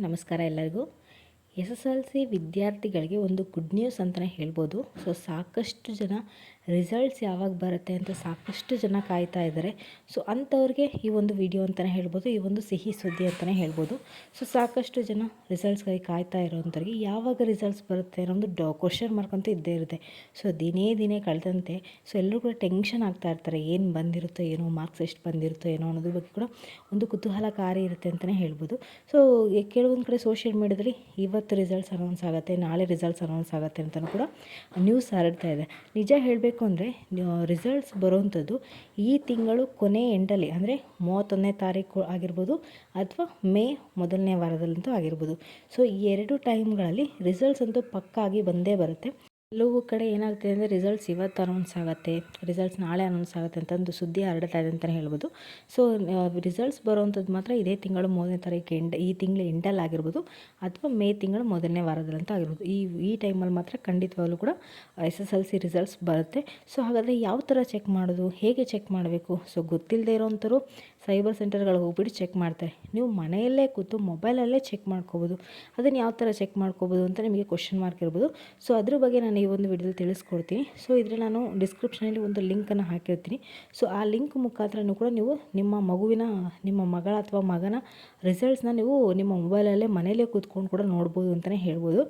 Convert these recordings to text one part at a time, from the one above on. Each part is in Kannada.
ನಮಸ್ಕಾರ ಎಲ್ಲರಿಗೂ. SSLC ವಿದ್ಯಾರ್ಥಿಗಳಿಗೆ ಒಂದು ಗುಡ್ ನ್ಯೂಸ್ ಅಂತಲೇ ಹೇಳ್ಬೋದು. ಸಾಕಷ್ಟು ಜನ ರಿಸಲ್ಟ್ಸ್ ಯಾವಾಗ ಬರುತ್ತೆ ಅಂತ ಸಾಕಷ್ಟು ಜನ ಕಾಯ್ತಾ ಇದ್ದಾರೆ. ಅಂಥವ್ರಿಗೆ ಈ ಒಂದು ವಿಡಿಯೋ ಅಂತಲೇ ಹೇಳ್ಬೋದು, ಈ ಒಂದು ಸಿಹಿ ಸುದ್ದಿ ಅಂತಲೇ ಹೇಳ್ಬೋದು. ಸಾಕಷ್ಟು ಜನ ರಿಸಲ್ಟ್ಸ್ಗಾಗಿ ಕಾಯ್ತಾ ಇರೋವಂಥವ್ರಿಗೆ ಯಾವಾಗ ರಿಸಲ್ಟ್ಸ್ ಬರುತ್ತೆ ಅನ್ನೋ ಒಂದು ಕ್ವಶನ್ ಮಾರ್ಕ್ ಅಂತೂ ಇದ್ದೇ ಇರುತ್ತೆ. ದಿನೇ ಕಳೆದಂತೆ ಎಲ್ಲರೂ ಕೂಡ ಟೆನ್ಷನ್ ಆಗ್ತಾ ಇರ್ತಾರೆ. ಏನು ಬಂದಿರುತ್ತೋ ಏನೋ, ಮಾರ್ಕ್ಸ್ ಎಷ್ಟು ಬಂದಿರುತ್ತೋ ಏನೋ ಅನ್ನೋದ್ರ ಬಗ್ಗೆ ಕೂಡ ಒಂದು ಕುತೂಹಲಕಾರಿ ಇರುತ್ತೆ ಅಂತಲೇ ಹೇಳ್ಬೋದು. ಕೆಲವೊಂದು ಕಡೆ ಸೋಷಿಯಲ್ ಮೀಡಿಯಾದಲ್ಲಿ ಇವತ್ತು ರಿಸಲ್ಟ್ಸ್ ಅನೌನ್ಸ್ ಆಗುತ್ತೆ, ನಾಳೆ ರಿಸಲ್ಟ್ಸ್ ಅನೌನ್ಸ್ ಆಗುತ್ತೆ ಅಂತಲೂ ಕೂಡ ನ್ಯೂಸ್ ಹರಡ್ತಾ ಇದೆ. ನಿಜ ಹೇಳಬೇಕು ಅಂದರೆ ರಿಸಲ್ಟ್ಸ್ ಬರುವಂಥದ್ದು ಈ ತಿಂಗಳು ಕೊನೆ ಎಂಡಲ್ಲಿ, ಅಂದರೆ 31ನೇ ತಾರೀಕು ಆಗಿರ್ಬೋದು ಅಥವಾ ಮೇ ಮೊದಲನೇ ವಾರದಲ್ಲಂತೂ ಆಗಿರ್ಬೋದು. ಈ ಎರಡು ಟೈಮ್ಗಳಲ್ಲಿ ರಿಸಲ್ಟ್ಸ್ ಅಂತೂ ಪಕ್ಕಾಗಿ ಬಂದೇ ಬರುತ್ತೆ. ಕೆಲವು ಕಡೆ ಏನಾಗ್ತಿದೆ ಅಂದರೆ ರಿಸಲ್ಟ್ಸ್ ಇವತ್ತು ಅನೌನ್ಸ್ ಆಗುತ್ತೆ, ರಿಸಲ್ಟ್ಸ್ ನಾಳೆ ಅನೌನ್ಸ್ ಆಗುತ್ತೆ ಅಂತ ಒಂದು ಸುದ್ದಿ ಹರಡ್ತಾ ಇದೆ ಅಂತಲೇ ಹೇಳ್ಬೋದು. ರಿಸಲ್ಟ್ಸ್ ಬರುವಂಥದ್ದು ಮಾತ್ರ ಇದೇ ತಿಂಗಳು 3ನೇ ತಾರೀಕು ಈ ತಿಂಗಳು ಎಂಡಲ್ಲಿ ಆಗಿರ್ಬೋದು ಅಥವಾ ಮೇ ತಿಂಗಳು ಮೊದಲನೇ ವಾರದಲ್ಲಂತೂ ಆಗಿರ್ಬೋದು. ಈ ಟೈಮಲ್ಲಿ ಮಾತ್ರ ಖಂಡಿತವಾಗ್ಲೂ ಕೂಡ SSLC ರಿಸಲ್ಟ್ಸ್ ಬರುತ್ತೆ. ಹಾಗಾದರೆ ಯಾವ ಥರ ಚೆಕ್ ಮಾಡೋದು, ಹೇಗೆ ಚೆಕ್ ಮಾಡಬೇಕು? ಗೊತ್ತಿಲ್ಲದೆ ಇರೋವಂಥವ್ರು ಸೈಬರ್ ಸೆಂಟರ್ಗಳಿಗೆ ಹೋಗ್ಬಿಟ್ಟು ಚೆಕ್ ಮಾಡ್ತಾರೆ. ನೀವು ಮನೆಯಲ್ಲೇ ಕೂತು ಮೊಬೈಲಲ್ಲೇ ಚೆಕ್ ಮಾಡ್ಕೋಬೋದು. ಅದನ್ನು ಯಾವ ಥರ ಚೆಕ್ ಮಾಡ್ಕೋಬೋದು ಅಂತ ನಿಮಗೆ ಕ್ವಶನ್ ಮಾರ್ಕ್ ಇರ್ಬೋದು. ಅದ್ರ ಬಗ್ಗೆ ನಾನು ಈ ಒಂದು ವಿಡಿಯೋದಲ್ಲಿ ತಿಳಿಸ್ಕೊಡ್ತೀನಿ. ಇದರಲ್ಲಿ ನಾನು ಡಿಸ್ಕ್ರಿಪ್ಷನಲ್ಲಿ ಒಂದು ಲಿಂಕನ್ನು ಹಾಕಿರ್ತೀನಿ. ಆ ಲಿಂಕ್ ಮುಖಾಂತರನೂ ಕೂಡ ನೀವು ನಿಮ್ಮ ಮಗಳ ಅಥವಾ ಮಗನ ರಿಸಲ್ಟ್ಸ್ನ ನೀವು ನಿಮ್ಮ ಮೊಬೈಲಲ್ಲೇ ಮನೇಲೇ ಕೂತ್ಕೊಂಡು ಕೂಡ ನೋಡ್ಬೋದು ಅಂತಲೇ ಹೇಳ್ಬೋದು.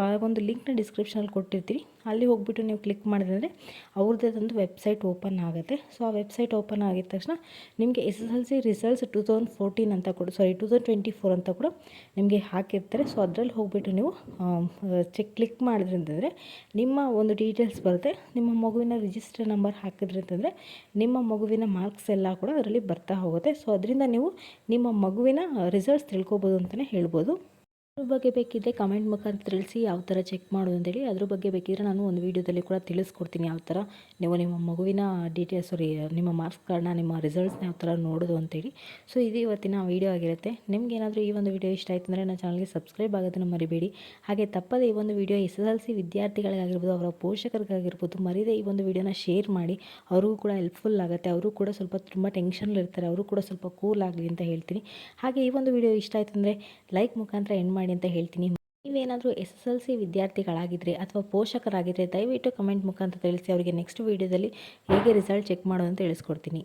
ಆ ಒಂದು ಲಿಂಕ್ನ ಡಿಸ್ಕ್ರಿಪ್ಷನಲ್ಲಿ ಕೊಟ್ಟಿರ್ತೀನಿ. ಅಲ್ಲಿ ಹೋಗ್ಬಿಟ್ಟು ನೀವು ಕ್ಲಿಕ್ ಮಾಡಿದ್ರೆ ಅವ್ರದ್ದೇ ಒಂದು ವೆಬ್ಸೈಟ್ ಓಪನ್ ಆಗುತ್ತೆ. ಆ ವೆಬ್ಸೈಟ್ ಓಪನ್ ಆಗಿದ ತಕ್ಷಣ ನಿಮಗೆ SSLC ರಿಸಲ್ಟ್ಸ್ 2024 ಅಂತ ಕೂಡ 2024 ಅಂತ ಕೂಡ ನಿಮಗೆ ಹಾಕಿರ್ತಾರೆ. ಅದರಲ್ಲಿ ಹೋಗ್ಬಿಟ್ಟು ನೀವು ಕ್ಲಿಕ್ ಮಾಡಿದ್ರಿ ಅಂತಂದರೆ ನಿಮ್ಮ ಒಂದು ಡೀಟೇಲ್ಸ್ ಬರುತ್ತೆ. ನಿಮ್ಮ ಮಗುವಿನ ರಿಜಿಸ್ಟರ್ ನಂಬರ್ ಹಾಕಿದ್ರಿ ಅಂತಂದರೆ ನಿಮ್ಮ ಮಗುವಿನ ಮಾರ್ಕ್ಸ್ ಎಲ್ಲ ಕೂಡ ಅದರಲ್ಲಿ ಬರ್ತಾ ಹೋಗುತ್ತೆ. ಅದರಿಂದ ನೀವು ನಿಮ್ಮ ಮಗುವಿನ ರಿಸಲ್ಟ್ಸ್ ತಿಳ್ಕೊಬೋದು ಅಂತಲೇ ಹೇಳ್ಬೋದು. ಅದ್ರ ಬಗ್ಗೆ ಬೇಕಿದ್ದರೆ ಕಮೆಂಟ್ ಮುಖಾಂತರ ತಿಳಿಸಿ ಯಾವ ಥರ ಚೆಕ್ ಮಾಡೋದು ಅಂತೇಳಿ. ಅದ್ರ ಬಗ್ಗೆ ಬೇಕಿದ್ದರೆ ನಾನು ಒಂದು ವೀಡಿಯೋದಲ್ಲಿ ಕೂಡ ತಿಳಿಸ್ಕೊಡ್ತೀನಿ ಯಾವ ಥರ ನೀವು ನಿಮ್ಮ ಮಗುವಿನ ನಿಮ್ಮ ಮಾರ್ಕ್ಸ್ ಕಾರ್ಡ್ನ, ನಿಮ್ಮ ರಿಸಲ್ಟ್ಸ್ನ ಯಾವ ಥರ ನೋಡೋದು ಅಂತೇಳಿ. ಇದು ಇವತ್ತಿನ ವೀಡಿಯೋ ಆಗಿರುತ್ತೆ. ನಿಮಗೇನಾದರೂ ಈ ಒಂದು ವೀಡಿಯೋ ಇಷ್ಟ ಆಯಿತು ಅಂದರೆ ನನ್ನ ಚಾನಲ್ಗೆ ಸಬ್ಸ್ಕ್ರೈಬ್ ಆಗೋದನ್ನು ಮರಿಬೇಡಿ. ಹಾಗೆ ತಪ್ಪದೇ ಈ ಒಂದು ವೀಡಿಯೋ SSLC ವಿದ್ಯಾರ್ಥಿಗಳಿಗಾಗಿರ್ಬೋದು, ಅವರ ಪೋಷಕರಿಗಾಗಿರ್ಬೋದು ಮರಿದೇ ಈ ಒಂದು ವೀಡಿಯೋನ ಶೇರ್ ಮಾಡಿ. ಅವ್ರಿಗೂ ಕೂಡ ಹೆಲ್ಪ್ಫುಲ್ ಆಗುತ್ತೆ. ಅವರು ಕೂಡ ತುಂಬ ಟೆನ್ಷನಲ್ಲಿರ್ತಾರೆ, ಅವರು ಕೂಡ ಸ್ವಲ್ಪ ಕೂಲ್ ಆಗಲಿ ಅಂತ ಹೇಳ್ತೀನಿ. ಹಾಗೆ ಈ ಒಂದು ವೀಡಿಯೋ ಇಷ್ಟ ಆಯಿತು ಅಂದರೆ ಲೈಕ್ ಮುಖಾಂತರ ಎಂಡ್ ಮಾಡಿ ಅಂತ ಹೇಳ್ತೀನಿ. ನೀವೇನಾದರೂ SSLC ವಿದ್ಯಾರ್ಥಿಗಳಾಗಿದ್ದರೆ ಅಥವಾ ಪೋಷಕರಾಗಿದ್ದರೆ ದಯವಿಟ್ಟು ಕಮೆಂಟ್ ಮುಖಾಂತರ ತಿಳಿಸಿ. ಅವರಿಗೆ ನೆಕ್ಸ್ಟ್ ವೀಡಿಯೋದಲ್ಲಿ ಹೇಗೆ ರಿಸಲ್ಟ್ ಚೆಕ್ ಮಾಡೋದು ಅಂತ ತಿಳಿಸ್ಕೊಡ್ತೀನಿ.